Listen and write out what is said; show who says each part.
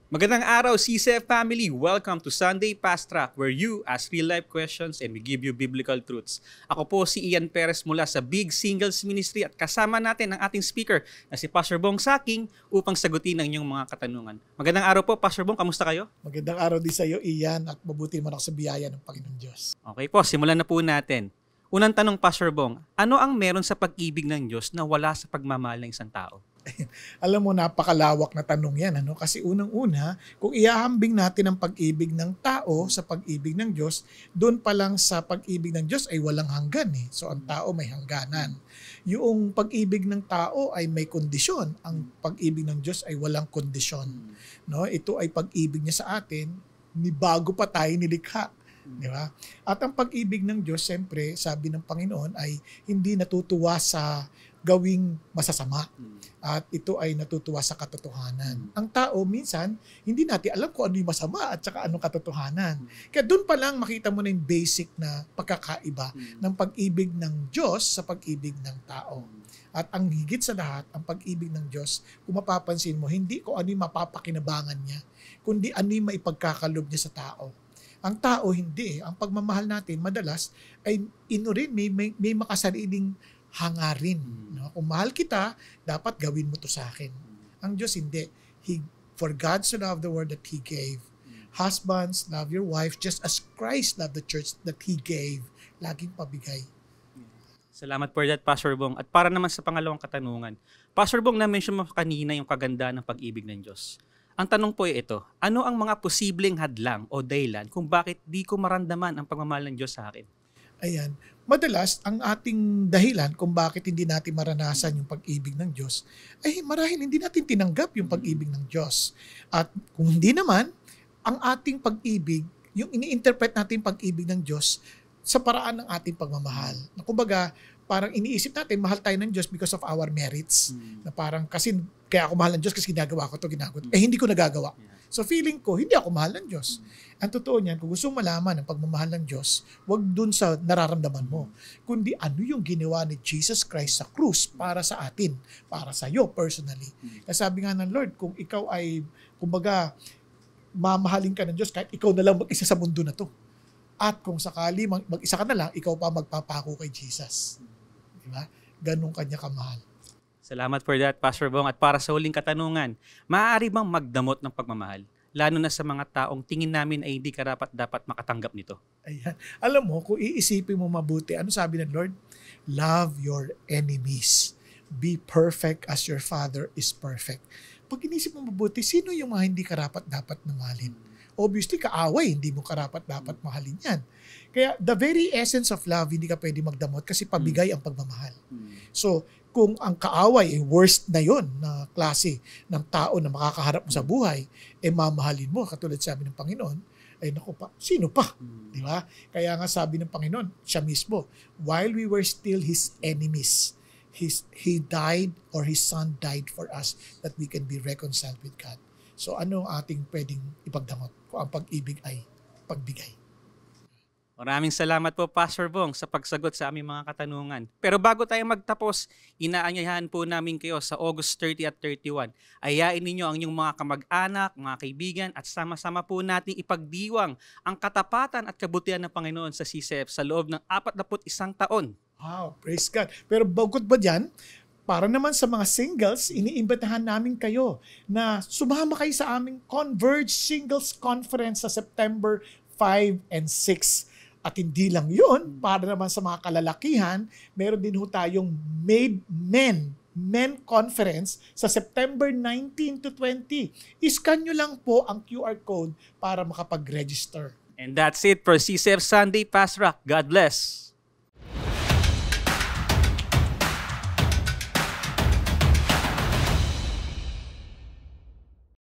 Speaker 1: Magandang araw, CCF family! Welcome to Sunday Fast Track, where you ask real-life questions and we give you biblical truths. Ako po si Ian Perez mula sa Big Singles Ministry at kasama natin ang ating speaker na si Pastor Bong Saking upang sagutin ang inyong mga katanungan. Magandang araw po, Pastor Bong. Kamusta kayo?
Speaker 2: Magandang araw din sa iyo, Ian, at mabuti man ako sa biyaya ng Panginoon Diyos.
Speaker 1: Okay po, simulan na po natin. Unang tanong, Pastor Bong, ano ang meron sa pag-ibig ng Diyos na wala sa pagmamahal ng isang tao?
Speaker 2: Alam mo, napakalawak na tanong yan. Kasi unang-una, kung iahambing natin ang pag-ibig ng tao sa pag-ibig ng Diyos, doon pa lang sa pag-ibig ng Diyos ay walang hanggan. So ang tao may hangganan. Yung pag-ibig ng tao ay may kondisyon. Ang pag-ibig ng Diyos ay walang kondisyon. Ito ay pag-ibig niya sa atin, ni bago pa tayo nilikha. Di ba? At ang pag-ibig ng Diyos, siyempre, sabi ng Panginoon, ay hindi natutuwa sa gawing masasama. At ito ay natutuwa sa katotohanan. Ang tao, minsan, hindi natin alam kung ano yung masama at saka anong katotohanan. Kaya doon pa lang makita mo na yung basic na pagkakaiba ng pag-ibig ng Diyos sa pag-ibig ng tao. At ang higit sa lahat, ang pag-ibig ng Diyos, kung mapapansin mo, hindi kung ano yung mapapakinabangan niya, kundi ano yung maipagkakalob niya sa tao. Ang tao, hindi. Ang pagmamahal natin, madalas, ay rin, may makasariling hangarin. Kung mahal kita, dapat gawin mo to sa akin. Ang Diyos hindi. For God so loved the world that He gave. Husbands, love your wife just as Christ loved the church that He gave. Laging pabigay.
Speaker 1: Salamat for that, Pastor Bong. At para naman sa pangalawang katanungan, Pastor Bong, na-mention mo kanina yung kagandaan ng pag-ibig ng Diyos. Ang tanong po ay ito, ano ang mga posibleng hadlang o dahilan kung bakit di ko maramdaman ang pagmamahal ng Diyos sa akin?
Speaker 2: Ayan. Madalas, ang ating dahilan kung bakit hindi natin maranasan yung pag-ibig ng Diyos, ay marahil hindi natin tinanggap yung pag-ibig ng Diyos. At kung hindi naman, ang ating pag-ibig, yung ini-interpret natin pag-ibig ng Diyos sa paraan ng ating pagmamahal. Na kumbaga, parang iniisip natin, mahal tayo ng Diyos because of our merits. Na parang, kasi kaya ako mahal ng Diyos kasi ginagawa ko to. Hindi ko nagagawa. So feeling ko, hindi ako mahal ng Diyos. Ang totoo niyan, kung gusto mong malaman ang pagmamahal ng Diyos, wag dun sa nararamdaman mo, kundi ano yung ginawa ni Jesus Christ sa krus para sa atin, para sa iyo personally. Kasi sabi nga ng Lord, kung ikaw ay, kumbaga, mamahalin ka ng Diyos, kahit ikaw na lang mag-isa sa mundo na to. At kung sakali mag-isa ka na lang, ikaw pa magpapako kay Jesus. Diba? Ganun kanya kamahal.
Speaker 1: Salamat for that, Pastor Bong. At para sa huling katanungan, maaari bang magdamot ng pagmamahal? Lalo na sa mga taong tingin namin ay hindi karapat-dapat makatanggap nito.
Speaker 2: Ayan. Alam mo, kung iisipin mo mabuti, ano sabi ng Lord? Love your enemies. Be perfect as your Father is perfect. Pag inisip mo mabuti, sino yung mga hindi karapat-dapat na mahalin? Obviously, kaaway, hindi mo karapat-dapat mahalin yan. Kaya the very essence of love, hindi ka pwede magdamot kasi pabigay ang pagmamahal. So, kung ang kaaway ay worst na yon na klase ng tao na makakaharap mo sa buhay, mamahalin mo, katulad sabi ng Panginoon, ay naku pa, sino pa? Di ba? Kaya nga sabi ng Panginoon, siya mismo, while we were still His enemies, He died or His Son died for us that we can be reconciled with God. So ano ang ating pwedeng ipagdamot kung ang pag-ibig ay pagbigay?
Speaker 1: Maraming salamat po, Pastor Bong, sa pagsagot sa aming mga katanungan. Pero bago tayo magtapos, inaanyayahan po namin kayo sa August 30 at 31. Ayain ninyo ang inyong mga kamag-anak, mga kaibigan, at sama-sama po nating ipagdiwang ang katapatan at kabutihan ng Panginoon sa CCF sa loob ng 41 taon.
Speaker 2: Wow, praise God. Pero bukod ba dyan, para naman sa mga singles, iniimbitahan namin kayo na sumama kayo sa aming Converge Singles Conference sa September 5 and 6. At hindi lang yun, para naman sa mga kalalakihan, meron din ho tayong Made Men Conference sa September 19 to 20. Iscan nyo lang po ang QR code para makapag-register.
Speaker 1: And that's it for CCF Sunday Fast Track. God bless!